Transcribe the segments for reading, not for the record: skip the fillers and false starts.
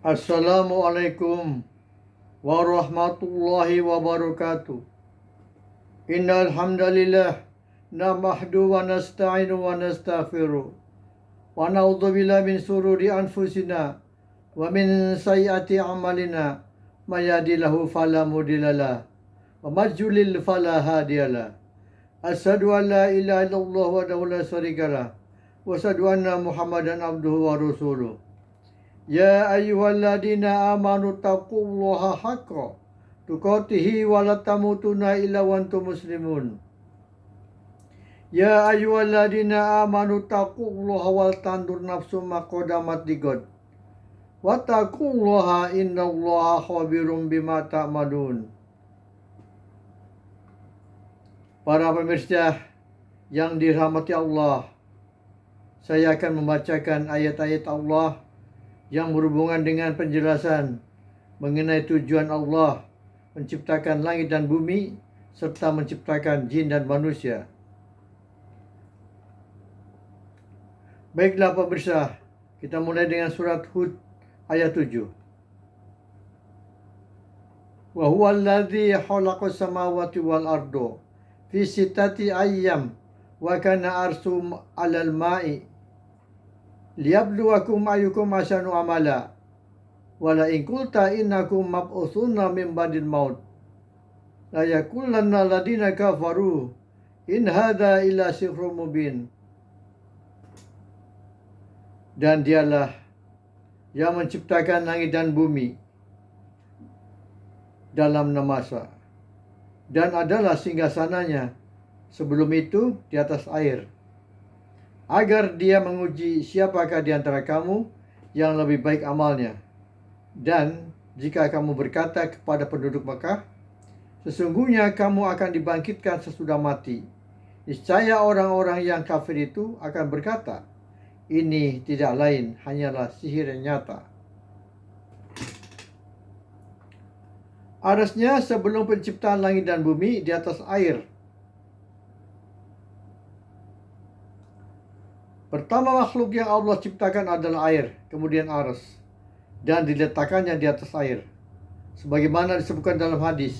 Assalamualaikum warahmatullahi wabarakatuh. Innal hamdalillah nahmaduhu wa nasta'inu wa nastaghfiruh wa na'udzu billahi min shururi anfusina wa min sayyiati a'malina may yahdihillahu fala mudhillalah wa may yudlil fala hadiyalah. Asyhadu an la ilaha illallah wahdahu la syarikalah wa asyhadu anna Muhammadan abduhu wa rasuluh. Ya ayyuhalladzina amanu taqullaha haqqa tuqatih wa la tamutunna illa wa antum muslimun. Ya ayyuhalladzina amanu taqullaha wal tandur nafsum ma qaddamat lighad. Wattaqullaha innallaha khabirum bima ta'malun. Para pemirsa yang dirahmati Allah, saya akan membacakan ayat-ayat Allah yang berhubungan dengan penjelasan mengenai tujuan Allah menciptakan langit dan bumi serta menciptakan jin dan manusia. Baiklah pemirsa, kita mulai dengan surat Hud ayat 7. Wa huwa alladzi khalaqas samawati wal arda fi sittati ayyam wa kana arsum 'alal ma'i liyabluwakum ayyukum ahsanu amala wala in qulta innakum mab'utsuna min ba'dil maut la yaqulanna alladziina kafaru in hadza illa sihrun mubin. Dan dialah yang menciptakan langit dan bumi dalam 6 masa dan adalah singgasananya sebelum itu di atas air, agar dia menguji siapakah di antara kamu yang lebih baik amalnya. Dan jika kamu berkata kepada penduduk Mekah, sesungguhnya kamu akan dibangkitkan sesudah mati, niscaya orang-orang yang kafir itu akan berkata, ini tidak lain hanyalah sihir yang nyata. Arasnya sebelum penciptaan langit dan bumi di atas air. Pertama makhluk yang Allah ciptakan adalah air, kemudian aras, dan diletakkannya di atas air, sebagaimana disebutkan dalam hadis.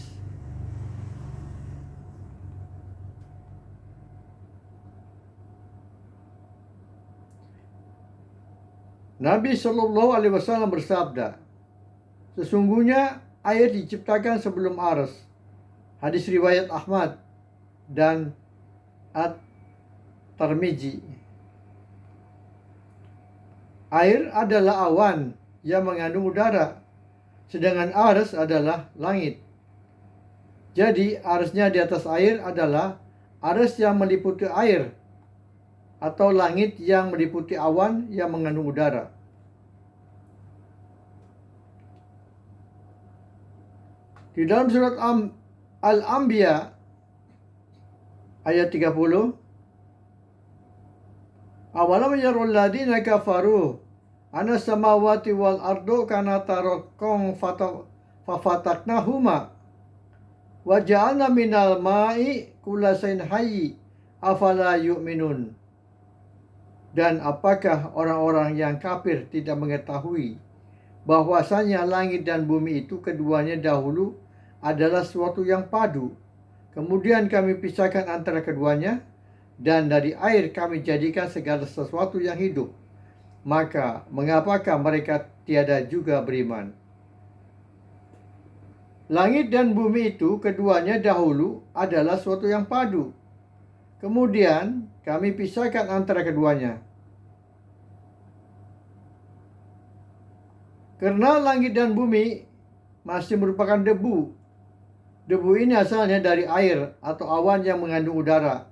Nabi Shallallahu Alaihi Wasallam bersabda, sesungguhnya air diciptakan sebelum aras. Hadis riwayat Ahmad dan At-Tirmidzi. Air adalah awan yang mengandung udara, sedangkan aras adalah langit. Jadi arasnya di atas air adalah aras yang meliputi air, atau langit yang meliputi awan yang mengandung udara. Di dalam surat Al-Anbiya ayat 30, awalam yarul ladina kafaru ana samawati wal ardu kanata ratqan fafataknahuma wa ja'alna minal ma'i kullasain hayy afala yu'minun. Dan apakah orang-orang yang kafir tidak mengetahui bahwasanya langit dan bumi itu keduanya dahulu adalah sesuatu yang padu, kemudian kami pisahkan antara keduanya, dan dari air kami jadikan segala sesuatu yang hidup. Maka mengapakah mereka tiada juga beriman? Langit dan bumi itu keduanya dahulu adalah sesuatu yang padu, kemudian kami pisahkan antara keduanya. Karena langit dan bumi masih merupakan debu. Debu ini asalnya dari air atau awan yang mengandung udara,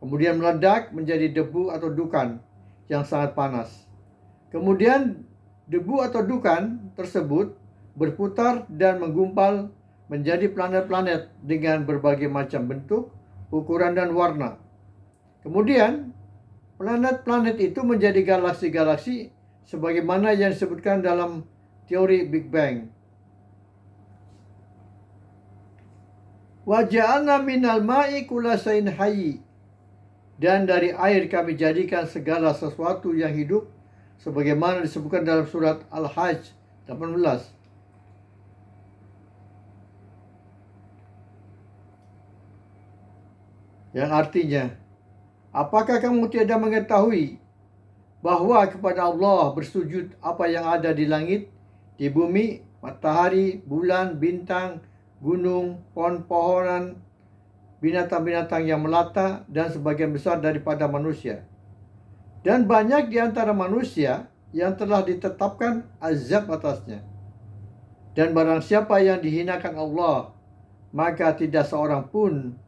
kemudian meledak menjadi debu atau dukan yang sangat panas. Kemudian debu atau dukan tersebut berputar dan menggumpal menjadi planet-planet dengan berbagai macam bentuk, ukuran, dan warna. Kemudian planet-planet itu menjadi galaksi-galaksi sebagaimana yang disebutkan dalam teori Big Bang. Wa ja'alna minal ma'i kullasain hayy. Dan dari air kami jadikan segala sesuatu yang hidup sebagaimana disebutkan dalam surat Al-Hajj 18. Yang artinya, apakah kamu tidak mengetahui bahwa kepada Allah bersujud apa yang ada di langit, di bumi, matahari, bulan, bintang, gunung, pohon-pohonan, binatang-binatang yang melata, dan sebagian besar daripada manusia. Dan banyak di antara manusia yang telah ditetapkan azab atasnya. Dan barang siapa yang dihinakan Allah, maka tidak seorang pun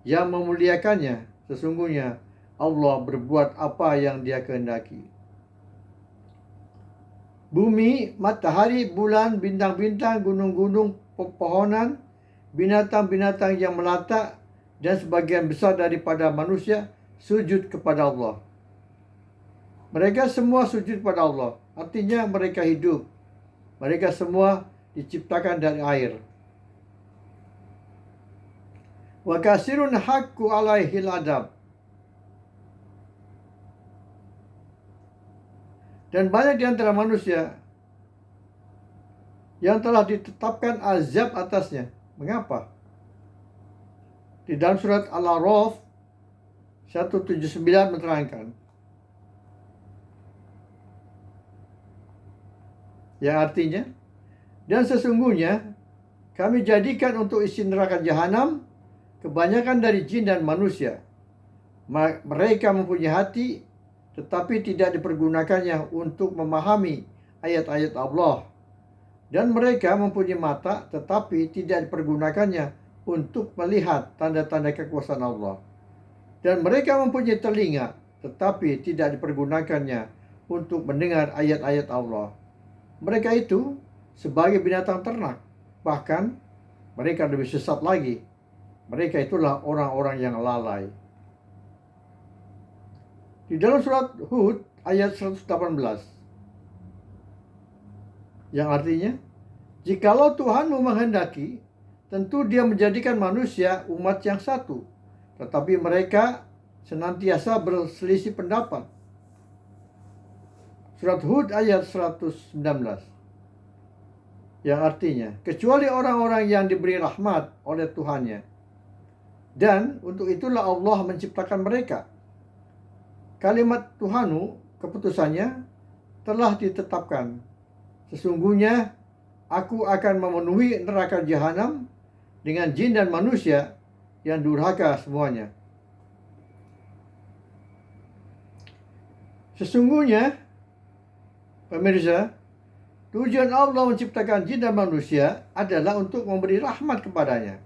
yang memuliakannya. Sesungguhnya Allah berbuat apa yang Dia kehendaki. Bumi, matahari, bulan, bintang-bintang, gunung-gunung, pepohonan, binatang-binatang yang melata, dan sebagian besar daripada manusia sujud kepada Allah. Mereka semua sujud kepada Allah. Artinya mereka hidup. Mereka semua diciptakan dari air. Wa kasirun haqqu alaihil adab. Dan banyak di antara manusia yang telah ditetapkan azab atasnya. Mengapa? Di dalam surat Al-A'raf 179 menerangkan, yang artinya, dan sesungguhnya kami jadikan untuk isi neraka jahanam kebanyakan dari jin dan manusia. Mereka mempunyai hati, tetapi tidak dipergunakannya untuk memahami ayat-ayat Allah. Dan mereka mempunyai mata, tetapi tidak dipergunakannya untuk melihat tanda-tanda kekuasaan Allah. Dan mereka mempunyai telinga, tetapi tidak dipergunakannya untuk mendengar ayat-ayat Allah. Mereka itu sebagai binatang ternak, bahkan mereka lebih sesat lagi. Mereka itulah orang-orang yang lalai. Di dalam surat Hud ayat 118, yang artinya, jikalau Tuhanmu menghendaki, tentu Dia menjadikan manusia umat yang satu, tetapi mereka senantiasa berselisih pendapat. Surat Hud ayat 119, yang artinya, kecuali orang-orang yang diberi rahmat oleh Tuhannya, dan untuk itulah Allah menciptakan mereka. Kalimat Tuhanmu, keputusannya telah ditetapkan. Sesungguhnya aku akan memenuhi neraka jahanam dengan jin dan manusia yang durhaka semuanya. Sesungguhnya, pemirsa, tujuan Allah menciptakan jin dan manusia adalah untuk memberi rahmat kepadanya,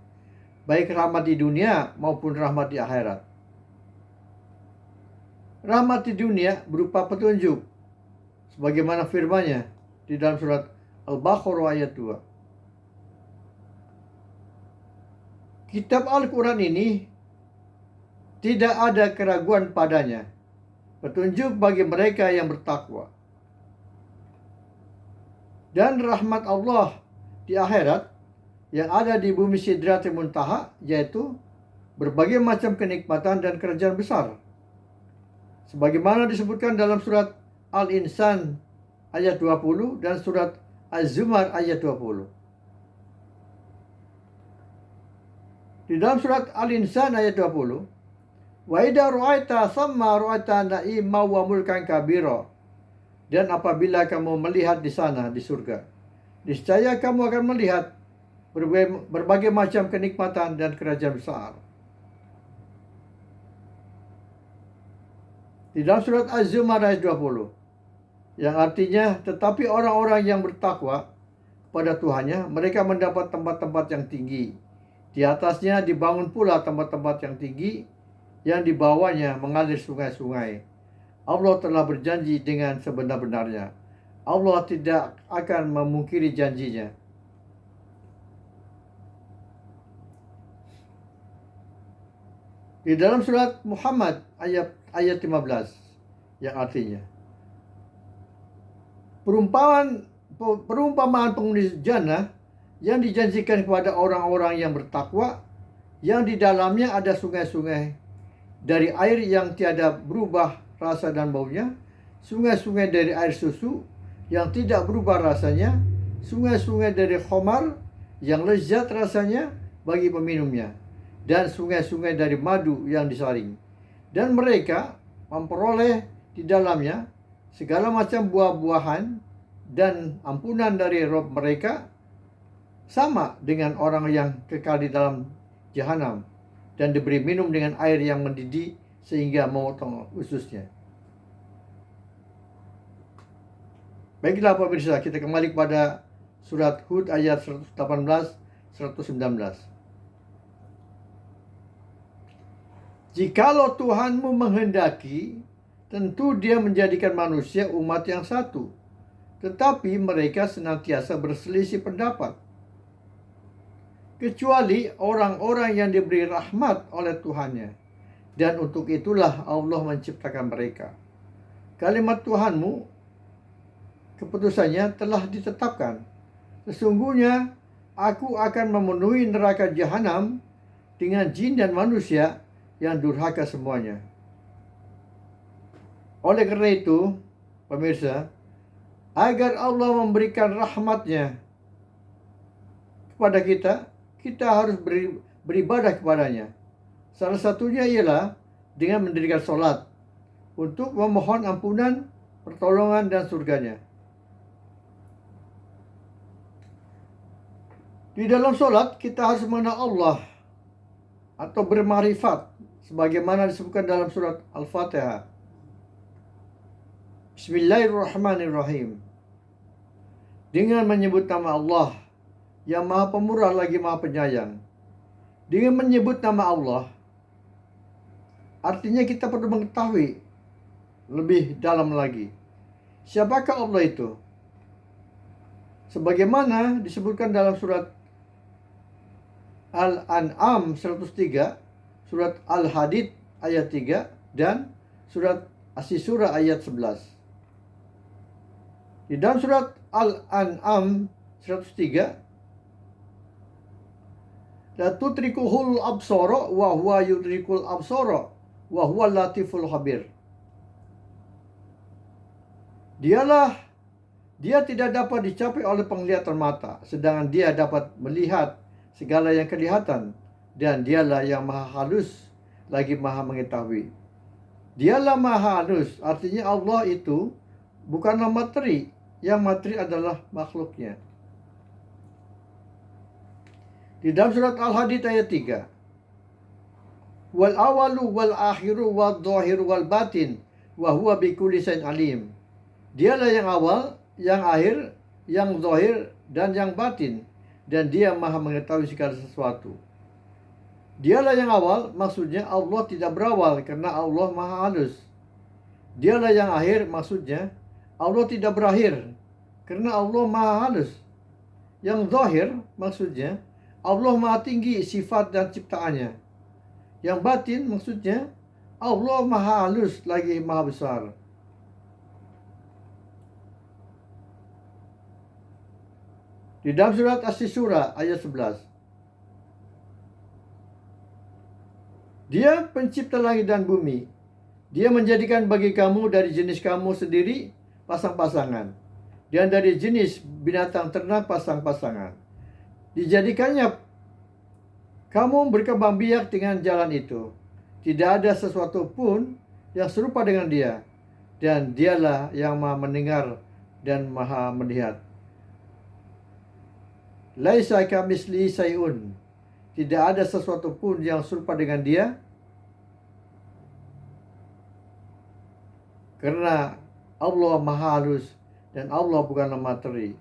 baik rahmat di dunia maupun rahmat di akhirat. Rahmat di dunia berupa petunjuk, sebagaimana firman-Nya di dalam surat Al-Baqarah ayat 2. Kitab Al-Quran ini tidak ada keraguan padanya, petunjuk bagi mereka yang bertakwa. Dan rahmat Allah di akhirat yang ada di bumi Sidratul Muntaha, yaitu berbagai macam kenikmatan dan kerajaan besar. Sebagaimana disebutkan dalam surat Al-Insan ayat 20 dan surat Az-Zumar ayat 20. Di dalam surat Al-Insan ayat 20, wa idza ra'aita thamma ra'aita na'ima wa mulkan kabira. Dan apabila kamu melihat di sana, di surga, niscaya kamu akan melihat berbagai macam kenikmatan dan kerajaan besar. Di dalam surat Az-Zumar ayat 20, yang artinya, tetapi orang-orang yang bertakwa pada Tuhannya, mereka mendapat tempat-tempat yang tinggi. Di atasnya dibangun pula tempat-tempat yang tinggi, yang di bawahnya mengalir sungai-sungai. Allah telah berjanji dengan sebenar-benarnya. Allah tidak akan memungkiri janjinya. Di dalam surat Muhammad ayat 15, yang artinya, perumpamaan penghuni jannah yang dijanjikan kepada orang-orang yang bertakwa, yang di dalamnya ada sungai-sungai dari air yang tiada berubah rasa dan baunya, sungai-sungai dari air susu yang tidak berubah rasanya, sungai-sungai dari khamar yang lezat rasanya bagi peminumnya, dan sungai-sungai dari madu yang disaring. Dan mereka memperoleh di dalamnya segala macam buah-buahan dan ampunan dari Rabb mereka, sama dengan orang yang kekal di dalam jahanam dan diberi minum dengan air yang mendidih sehingga memotong ususnya. Baiklah pemirsa, kita kembali kepada surat Hud ayat 118-119. Jikalau Tuhanmu menghendaki, tentu Dia menjadikan manusia umat yang satu, tetapi mereka senantiasa berselisih pendapat. Kecuali orang-orang yang diberi rahmat oleh Tuhannya, dan untuk itulah Allah menciptakan mereka. Kalimat Tuhanmu, keputusannya telah ditetapkan. Sesungguhnya aku akan memenuhi neraka jahanam dengan jin dan manusia yang durhaka semuanya. Oleh karena itu, pemirsa, agar Allah memberikan rahmatnya kepada kita, kita harus beribadah kepadanya. Salah satunya ialah dengan mendirikan sholat untuk memohon ampunan, pertolongan, dan surganya. Di dalam sholat kita harus mengenal Allah atau bermarifat sebagaimana disebutkan dalam surat Al-Fatihah. Bismillahirrahmanirrahim. Dengan menyebut nama Allah yang Maha Pemurah lagi Maha Penyayang. Dengan menyebut nama Allah, artinya kita perlu mengetahui lebih dalam lagi siapakah Allah itu. Sebagaimana disebutkan dalam surat Al-An'am 103, surat Al-Hadid ayat 3, dan surat As-Surah ayat 11. Di dalam surat Al-An'am 103, la tutrikuhul absara wa huwa yudrikul absara wa huwa latiful khabir. Dia tidak dapat dicapai oleh penglihatan mata, sedangkan Dia dapat melihat segala yang kelihatan, dan Dialah yang maha halus lagi maha mengetahui. Dialah maha halus, artinya Allah itu bukanlah materi, yang materi adalah makhluknya. Di dalam surat Al-Hadid ayat 3, wal awalu wal akhiru wal dhahiru wal batin wa huwa bikulli syai'in alim. Dialah yang awal, yang akhir, yang zahir, dan yang batin, dan Dia maha mengetahui segala sesuatu. Dialah yang awal, maksudnya Allah tidak berawal karena Allah maha halus. Dialah yang akhir, maksudnya Allah tidak berakhir karena Allah maha halus. Yang zahir, maksudnya Allah maha tinggi sifat dan ciptaannya. Yang batin, maksudnya Allah maha halus lagi maha besar. Di dalam surat As-Surah ayat 11, Dia pencipta langit dan bumi. Dia menjadikan bagi kamu dari jenis kamu sendiri pasang-pasangan, dan dari jenis binatang ternak pasang-pasangan. Dijadikannya kamu berkembang biak dengan jalan itu. Tidak ada sesuatu pun yang serupa dengan Dia, dan Dialah yang maha mendengar dan maha melihat. Laisa kamitslihi syai'un. Tidak ada sesuatu pun yang serupa dengan Dia, karena Allah maha halus dan Allah bukanlah materi.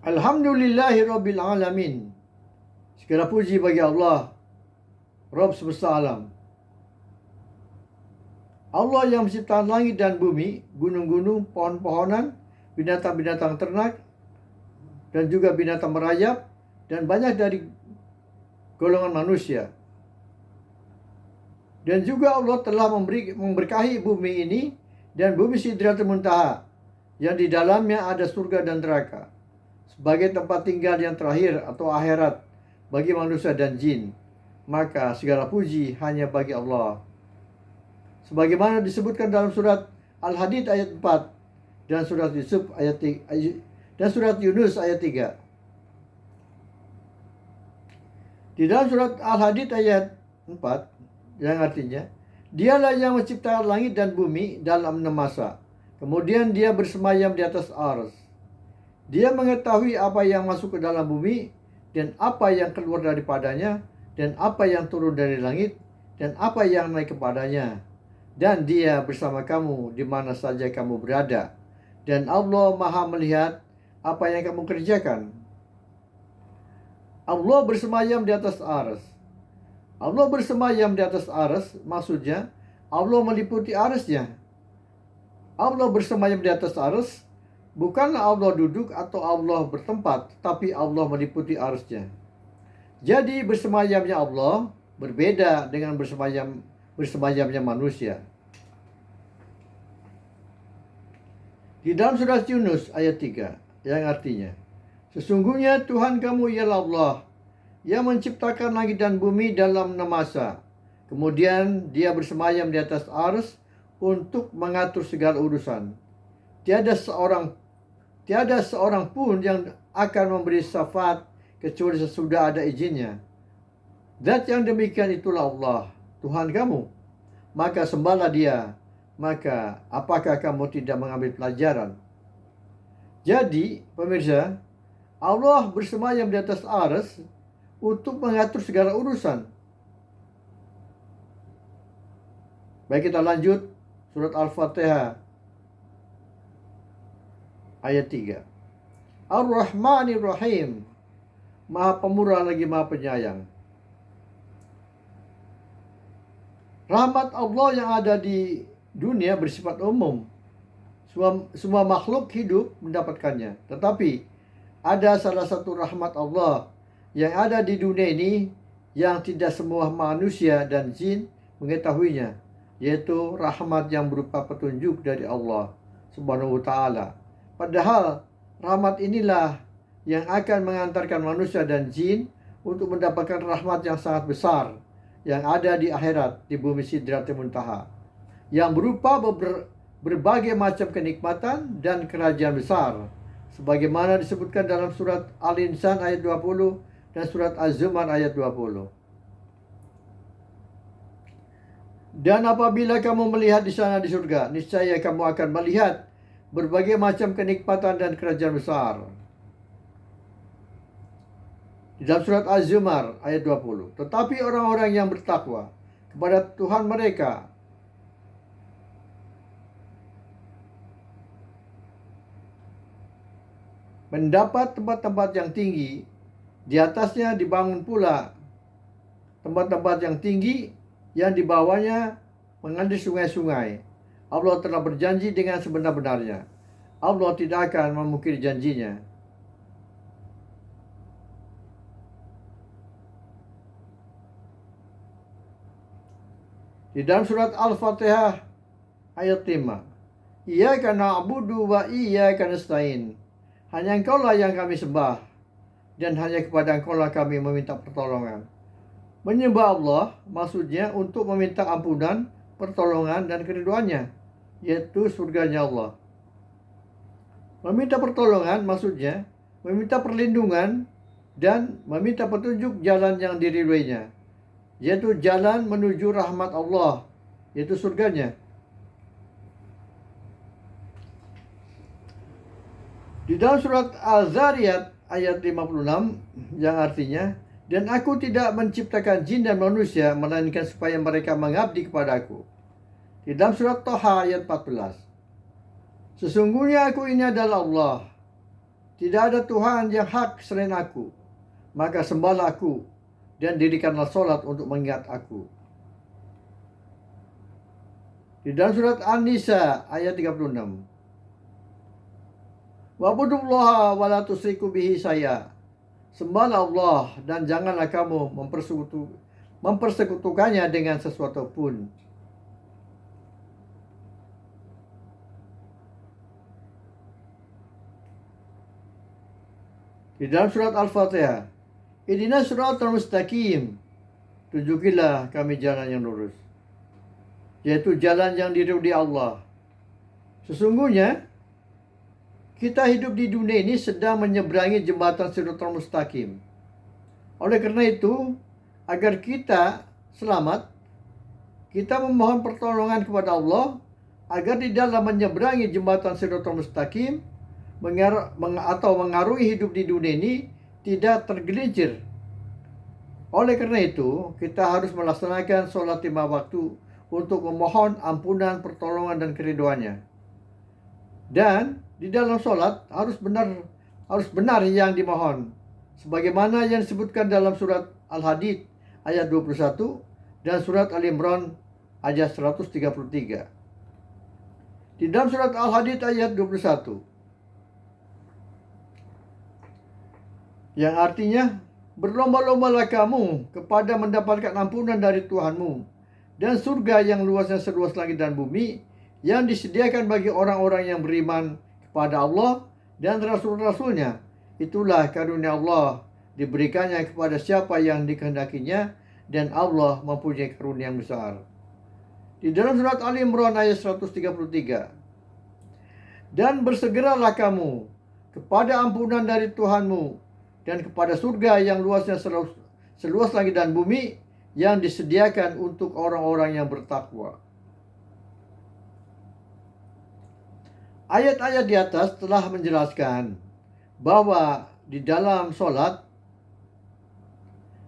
Alhamdulillahi Rabbil Alamin. Segala puji bagi Allah, Rabb semesta alam. Allah yang menciptakan langit dan bumi, gunung-gunung, pohon-pohonan, binatang-binatang ternak, dan juga binatang merayap, dan banyak dari golongan manusia. Dan juga Allah telah memberkahi bumi ini dan bumi Sidratul Muntaha, yang di dalamnya ada surga dan neraka, sebagai tempat tinggal yang terakhir atau akhirat bagi manusia dan jin. Maka segala puji hanya bagi Allah. sebagaimana disebutkan dalam surat Al-Hadid ayat 4 dan surat Yusuf ayat 3, dan surat Yunus ayat 3. Di dalam surat Al-Hadid ayat 4 yang artinya, dialah yang menciptakan langit dan bumi dalam 6 masa. Kemudian dia bersemayam di atas ars. Dia mengetahui apa yang masuk ke dalam bumi dan apa yang keluar daripadanya dan apa yang turun dari langit dan apa yang naik kepadanya. Dan dia bersama kamu di mana saja kamu berada. Dan Allah Maha melihat apa yang kamu kerjakan. Allah bersemayam di atas ars. Allah bersemayam di atas ars, maksudnya Allah meliputi arsnya. Allah bersemayam di atas ars, bukanlah Allah duduk atau Allah bertempat, tapi Allah meliputi arsnya. Jadi bersemayamnya Allah berbeda dengan bersemayamnya manusia. Di dalam surat Yunus ayat 3 yang artinya, sesungguhnya Tuhan kamu ialah Allah yang menciptakan langit dan bumi dalam 6 masa. Kemudian dia bersemayam di atas ars untuk mengatur segala urusan. Tiada seorang pun yang akan memberi syafaat kecuali sesudah ada izinnya. Zat yang demikian itulah Allah, Tuhan kamu. Maka sembahlah dia. Maka apakah kamu tidak mengambil pelajaran? Jadi, pemirsa, Allah bersemayam di atas ars untuk mengatur segala urusan. Baik, kita lanjut surat Al-Fatihah ayat 3. Ar-Rahmanir Rahim, Maha Pemurah lagi Maha Penyayang. Rahmat Allah yang ada di dunia bersifat umum. Semua makhluk hidup mendapatkannya. Tetapi ada salah satu rahmat Allah yang ada di dunia ini yang tidak semua manusia dan jin mengetahuinya, yaitu rahmat yang berupa petunjuk dari Allah Subhanahu wa Ta'ala. Padahal rahmat inilah yang akan mengantarkan manusia dan jin untuk mendapatkan rahmat yang sangat besar yang ada di akhirat, di bumi Sidratul Muntaha, yang berupa berbagai macam kenikmatan dan kerajaan besar, sebagaimana disebutkan dalam surat Al-Insan ayat 20 dan surat Az-Zumar ayat 20. Dan apabila kamu melihat di sana di surga, niscaya kamu akan melihat berbagai macam kenikmatan dan kerajaan besar. Di dalam surat Az-Zumar ayat 20. Tetapi orang-orang yang bertakwa kepada Tuhan mereka mendapat tempat-tempat yang tinggi, di atasnya dibangun pula tempat-tempat yang tinggi yang di bawahnya mengalir sungai-sungai. Allah telah berjanji dengan sebenar-benarnya. Allah tidak akan memungkiri janjinya. Di dalam surat Al-Fatihah ayat 5. Iyyaka na'budu wa iyyaka nasta'in. Hanya Engkaulah yang kami sembah, dan hanya kepada Engkaulah kami meminta pertolongan. Menyembah Allah maksudnya untuk meminta ampunan, pertolongan, dan keriduannya, yaitu surganya Allah. Meminta pertolongan maksudnya meminta perlindungan dan meminta petunjuk jalan yang diridhoinya, yaitu jalan menuju rahmat Allah, yaitu surganya. Di dalam surat Az-Zariyat ayat 56 yang artinya, dan aku tidak menciptakan jin dan manusia melainkan supaya mereka mengabdi kepada-Aku. Di dalam surat Thaha ayat 14. Sesungguhnya Aku ini adalah Allah. Tidak ada Tuhan yang hak selain Aku. Maka sembahlah Aku dan dirikanlah solat untuk mengingat Aku. Di dalam surat An-Nisa ayat 36. Wa'budullaha wa la tusyriku bihi syai'a. Sembahlah Allah dan janganlah kamu mempersekutukannya dengan sesuatu pun. Di dalam surat Al-Fatihah, ihdinas siratal mustaqim, tunjukilah kami jalan yang lurus. yaitu jalan yang diridhoi Allah. Sesungguhnya kita hidup di dunia ini sedang menyeberangi jembatan Shiratal Mustaqim. Oleh karena itu, agar kita selamat, kita memohon pertolongan kepada Allah agar di dalam menyeberangi jembatan Shiratal Mustaqim atau mengarungi hidup di dunia ini tidak tergelincir. Oleh karena itu, kita harus melaksanakan sholat 5 waktu untuk memohon ampunan, pertolongan, dan keridhoannya. Dan di dalam sholat harus benar yang dimohon, sebagaimana yang disebutkan dalam surat Al-Hadid ayat 21 dan surat Al-Imran ayat 133. Di dalam surat Al-Hadid ayat 21, yang artinya, berlomba-lombalah kamu kepada mendapatkan ampunan dari Tuhanmu dan surga yang luasnya seluas langit dan bumi, yang disediakan bagi orang-orang yang beriman kepada Allah dan Rasul-Rasulnya. Itulah karunia Allah, diberikannya kepada siapa yang dikehendakinya, dan Allah mempunyai karunia yang besar. Di dalam surat Ali Imran ayat 133, dan bersegeralah kamu kepada ampunan dari Tuhanmu dan kepada surga yang luasnya seluas langit dan bumi, yang disediakan untuk orang-orang yang bertakwa. Ayat-ayat di atas telah menjelaskan bahwa di dalam sholat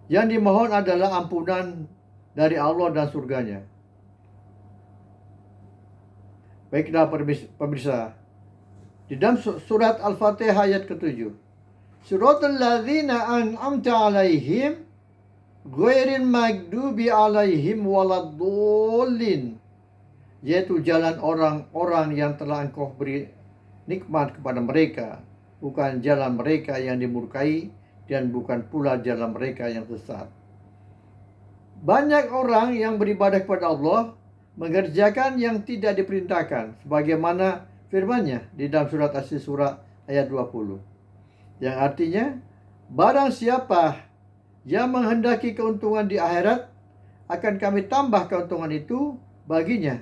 yang dimohon adalah ampunan dari Allah dan surganya. Baiklah pemirsa, di dalam surat Al-Fatihah ayat ke-7, Suratul ladzina an'amta alaihim ghairil maghdubi alaihim waladdallin, yaitu jalan orang-orang yang telah Engkau beri nikmat kepada mereka, bukan jalan mereka yang dimurkai, dan bukan pula jalan mereka yang sesat. Banyak orang yang beribadah kepada Allah mengerjakan yang tidak diperintahkan, sebagaimana firman-Nya di dalam surat Asy-Syura ayat 20, yang artinya, barang siapa yang menghendaki keuntungan di akhirat, akan kami tambah keuntungan itu baginya.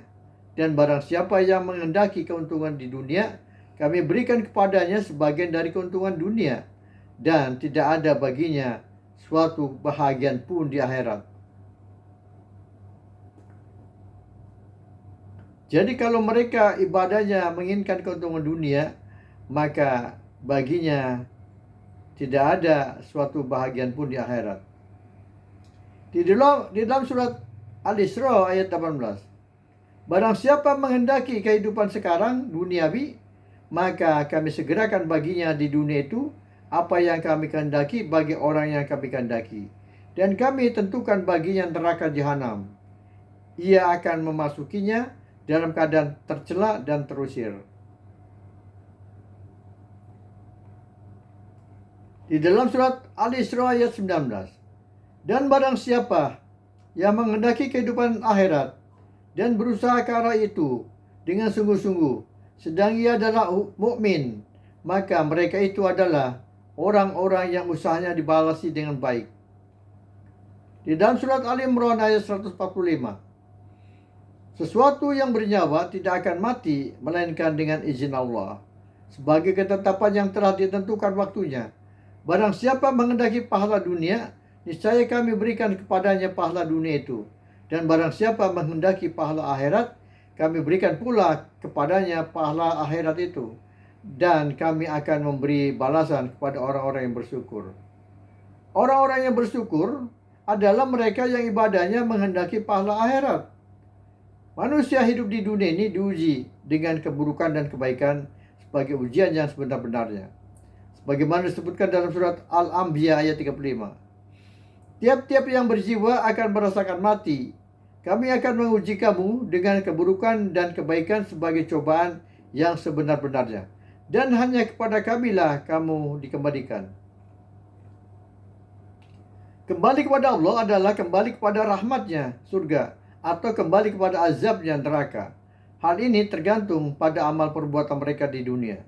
Dan barang siapa yang menghendaki keuntungan di dunia, kami berikan kepadanya sebagian dari keuntungan dunia, dan tidak ada baginya suatu bahagian pun di akhirat. Jadi kalau mereka ibadahnya menginginkan keuntungan dunia, maka baginya tidak ada suatu bahagian pun di akhirat. Di dalam surat Al-Isra ayat 18, barang siapa menghendaki kehidupan sekarang duniawi, maka kami segerakan baginya di dunia itu apa yang kami kehendaki bagi orang yang kami kehendaki, dan kami tentukan baginya neraka jahanam. Ia akan memasukinya dalam keadaan tercela dan terusir. Di dalam surat Al-Isra ayat 19, dan barang siapa yang menghendaki kehidupan akhirat dan berusaha ke arah itu dengan sungguh-sungguh, sedang ia adalah mukmin, maka mereka itu adalah orang-orang yang usahanya dibalasi dengan baik. Di dalam surat Al-Imran ayat 145, sesuatu yang bernyawa tidak akan mati melainkan dengan izin Allah, sebagai ketetapan yang telah ditentukan waktunya. Barang siapa menghendaki pahala dunia, niscaya kami berikan kepadanya pahala dunia itu. Dan barang siapa menghendaki pahala akhirat, kami berikan pula kepadanya pahala akhirat itu. Dan kami akan memberi balasan kepada orang-orang yang bersyukur. Orang-orang yang bersyukur adalah mereka yang ibadahnya menghendaki pahala akhirat. Manusia hidup di dunia ini diuji dengan keburukan dan kebaikan sebagai ujian yang sebenar-benarnya. Sebagaimana disebutkan dalam surat Al-Anbiya ayat 35. Tiap-tiap yang berjiwa akan merasakan mati. Kami akan menguji kamu dengan keburukan dan kebaikan sebagai cobaan yang sebenar-benarnya. Dan hanya kepada kamilah kamu dikembalikan. Kembali kepada Allah adalah kembali kepada rahmatnya, surga, atau kembali kepada azabnya, neraka. Hal ini tergantung pada amal perbuatan mereka di dunia.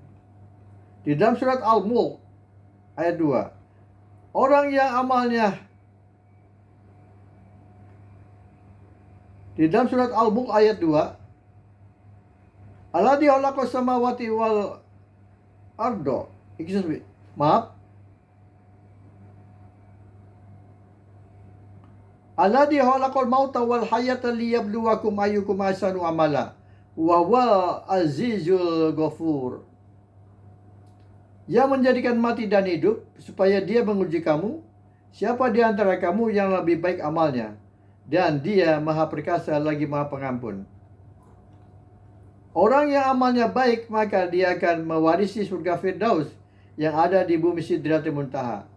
Di dalam surat Al-Mulk ayat 2, orang yang amalnya Di dalam surat Al-Mulk ayat 2, Alladzi khalaqas samawati wal ardo. Maaf. Alladzi khalaqal mauta wal hayata liyabluwakum ayyukum ahsanu amala. Wa huwal azizul ghafur. Yang menjadikan mati dan hidup supaya dia menguji kamu, siapa di antara kamu yang lebih baik amalnya, dan dia maha perkasa lagi maha pengampun. Orang yang amalnya baik, maka dia akan mewarisi surga Firdaus yang ada di bumi Sidratul Muntaha.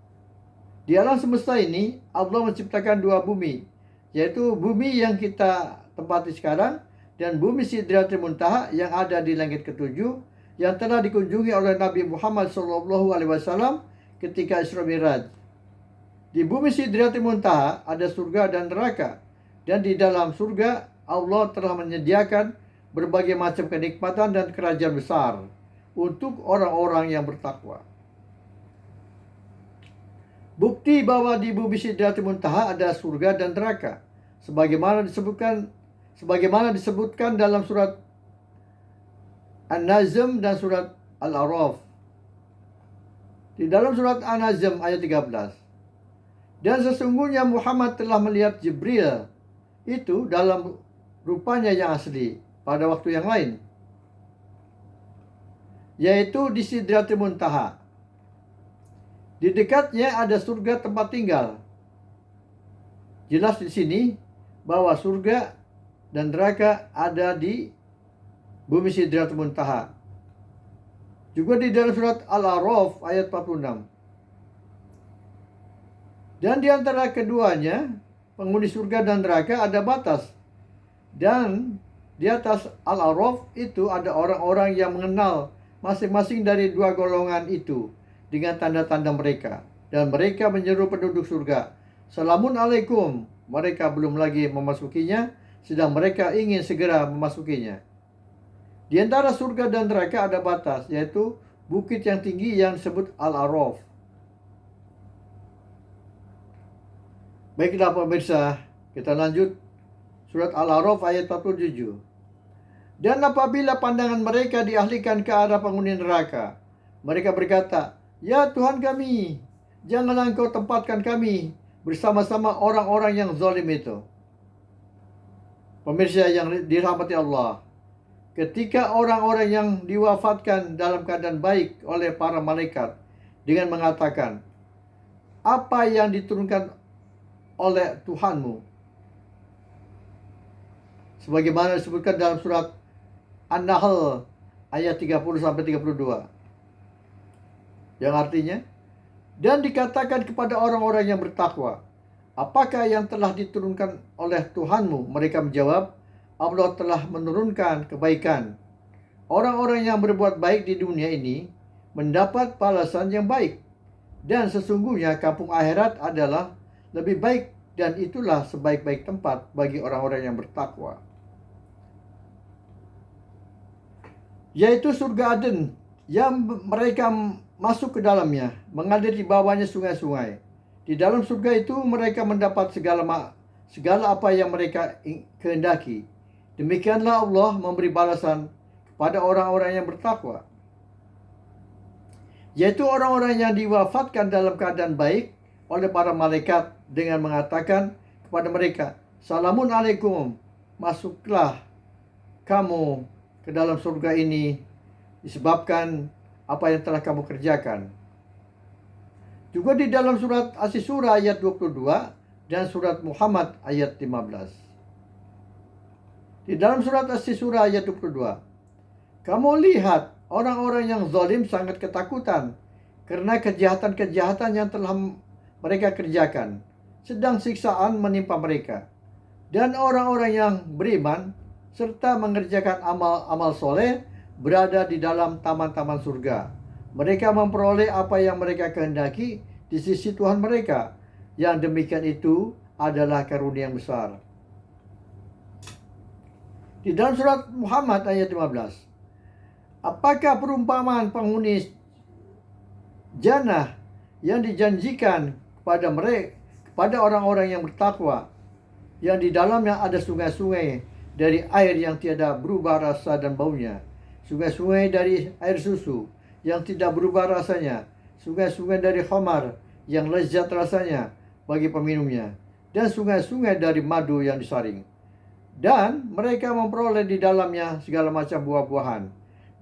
Di alam semesta ini, Allah menciptakan dua bumi, yaitu bumi yang kita tempati sekarang dan bumi Sidratul Muntaha yang ada di langit ketujuh, yang telah dikunjungi oleh Nabi Muhammad SAW ketika Isra Miraj. Di bumi Sidratul Muntaha ada surga dan neraka, dan di dalam surga Allah telah menyediakan berbagai macam kenikmatan dan kerajaan besar untuk orang-orang yang bertakwa. Bukti bahwa di bumi Sidratul Muntaha ada surga dan neraka, sebagaimana disebutkan dalam surat An-Najm dan surat Al-A'raf. Di dalam surat An-Najm ayat 13. Dan sesungguhnya Muhammad telah melihat Jibril itu dalam rupanya yang asli pada waktu yang lain, yaitu di Sidratul Muntaha. Di dekatnya ada surga tempat tinggal. Jelas di sini bahwa surga dan neraka ada di bumi Sidratul Muntaha. Juga di dalam surat Al-A'raf ayat 46. Dan di antara keduanya, penghuni surga dan neraka ada batas. Dan di atas Al-A'raf itu ada orang-orang yang mengenal masing-masing dari dua golongan itu dengan tanda-tanda mereka. Dan mereka menyeru penduduk surga, "Salamun alaikum." Mereka belum lagi memasukinya, sedang mereka ingin segera memasukinya. Di antara surga dan neraka ada batas, yaitu bukit yang tinggi yang disebut Al-A'raf. Baiklah pemirsa, kita lanjut surat Al-A'raf ayat 47. Dan apabila pandangan mereka dialihkan ke arah penghuni neraka, mereka berkata, "Ya Tuhan kami, janganlah Engkau tempatkan kami bersama-sama orang-orang yang zalim itu." Pemirsa yang dirahmati Allah, ketika orang-orang yang diwafatkan dalam keadaan baik oleh para malaikat dengan mengatakan, "Apa yang diturunkan oleh Tuhanmu?" Sebagaimana disebutkan dalam surat An-Nahl ayat 30-32. Yang artinya, dan dikatakan kepada orang-orang yang bertakwa, "Apakah yang telah diturunkan oleh Tuhanmu?" Mereka menjawab, "Allah telah menurunkan kebaikan. Orang-orang yang berbuat baik di dunia ini mendapat balasan yang baik. Dan sesungguhnya kampung akhirat adalah lebih baik, dan itulah sebaik-baik tempat bagi orang-orang yang bertakwa." Yaitu surga Aden yang mereka masuk ke dalamnya, mengalir di bawahnya sungai-sungai. Di dalam surga itu mereka mendapat segala apa yang mereka kehendaki. Demikianlah Allah memberi balasan kepada orang-orang yang bertakwa, yaitu orang-orang yang diwafatkan dalam keadaan baik oleh para malaikat dengan mengatakan kepada mereka, "Salamun alaikum." Masuklah kamu ke dalam surga ini disebabkan apa yang telah kamu kerjakan. Juga di dalam surat As-Surah ayat 22 dan surat Muhammad ayat 15. Di dalam surat As-Surah ayat 22, "Kamu lihat orang-orang yang zalim sangat ketakutan karena kejahatan-kejahatan yang telah mereka kerjakan, sedang siksaan menimpa mereka. Dan orang-orang yang beriman serta mengerjakan amal-amal soleh berada di dalam taman-taman surga. Mereka memperoleh apa yang mereka kehendaki di sisi Tuhan mereka. Yang demikian itu adalah karunia yang besar." Di dalam surat Muhammad ayat 15, "Apakah perumpamaan penghuni jannah yang dijanjikan kepada orang-orang yang bertakwa yang di dalamnya ada sungai-sungai dari air yang tiada berubah rasa dan baunya, sungai-sungai dari air susu yang tidak berubah rasanya, sungai-sungai dari khamar yang lezat rasanya bagi peminumnya, dan sungai-sungai dari madu yang disaring. Dan mereka memperoleh di dalamnya segala macam buah-buahan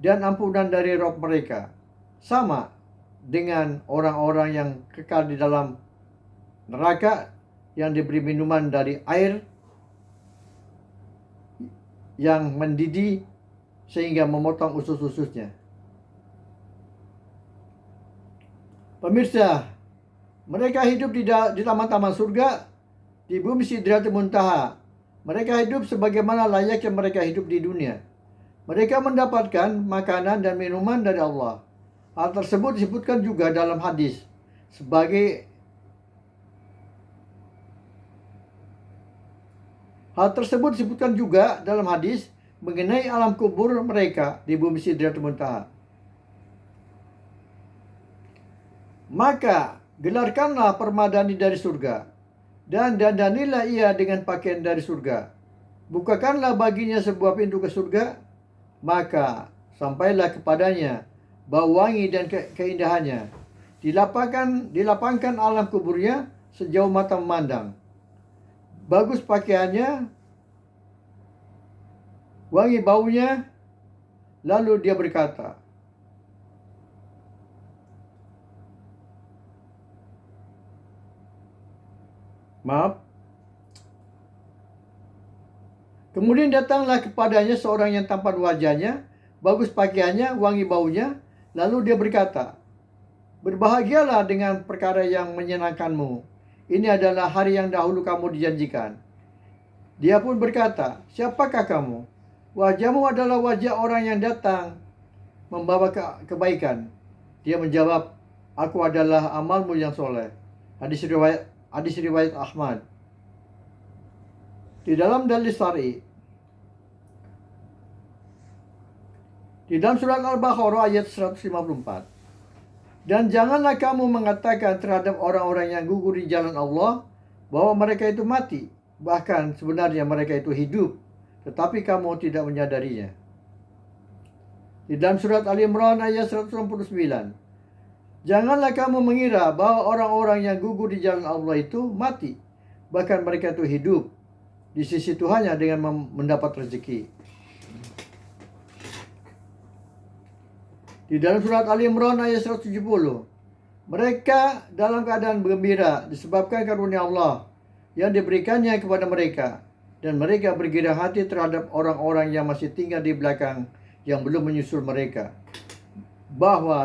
dan ampunan dari roh mereka, sama dengan orang-orang yang kekal di dalam neraka yang diberi minuman dari air yang mendidih sehingga memotong usus-ususnya. Pemirsa, mereka hidup di taman-taman surga, di bumi Sidratul Muntaha. Mereka hidup sebagaimana layaknya mereka hidup di dunia. Mereka mendapatkan makanan dan minuman dari Allah. Hal tersebut disebutkan juga dalam hadis sebagai mengenai alam kubur mereka di bumi Sidratul Muntaha. Maka gelarkanlah permadani dari surga, dan dandanilah ia dengan pakaian dari surga. Bukakanlah baginya sebuah pintu ke surga, maka sampailah kepadanya bau wangi dan keindahannya. Dilapangkan alam kuburnya sejauh mata memandang. Bagus pakaiannya, wangi baunya. Lalu dia berkata, Kemudian datanglah kepadanya seorang yang tampan wajahnya, bagus pakaiannya, wangi baunya. Lalu dia berkata, berbahagialah dengan perkara yang menyenangkanmu. Ini adalah hari yang dahulu kamu dijanjikan. Dia pun berkata, siapakah kamu? Wajahmu adalah wajah orang yang datang membawa kebaikan. Dia menjawab, aku adalah amalmu yang soleh. Hadis riwayat Ahmad. Di dalam dalil syar'i, di dalam surat Al-Baqarah ayat 154. Dan janganlah kamu mengatakan terhadap orang-orang yang gugur di jalan Allah bahwa mereka itu mati. Bahkan sebenarnya mereka itu hidup, tetapi kamu tidak menyadarinya. Di dalam surat Ali Imran ayat 169. Janganlah kamu mengira bahwa orang-orang yang gugur di jalan Allah itu mati. Bahkan mereka itu hidup di sisi Tuhannya dengan mendapat rezeki. Di dalam surat Ali Imran ayat 170. Mereka dalam keadaan gembira disebabkan karunia Allah yang diberikannya kepada mereka. Dan mereka bergirang hati terhadap orang-orang yang masih tinggal di belakang yang belum menyusul mereka, bahwa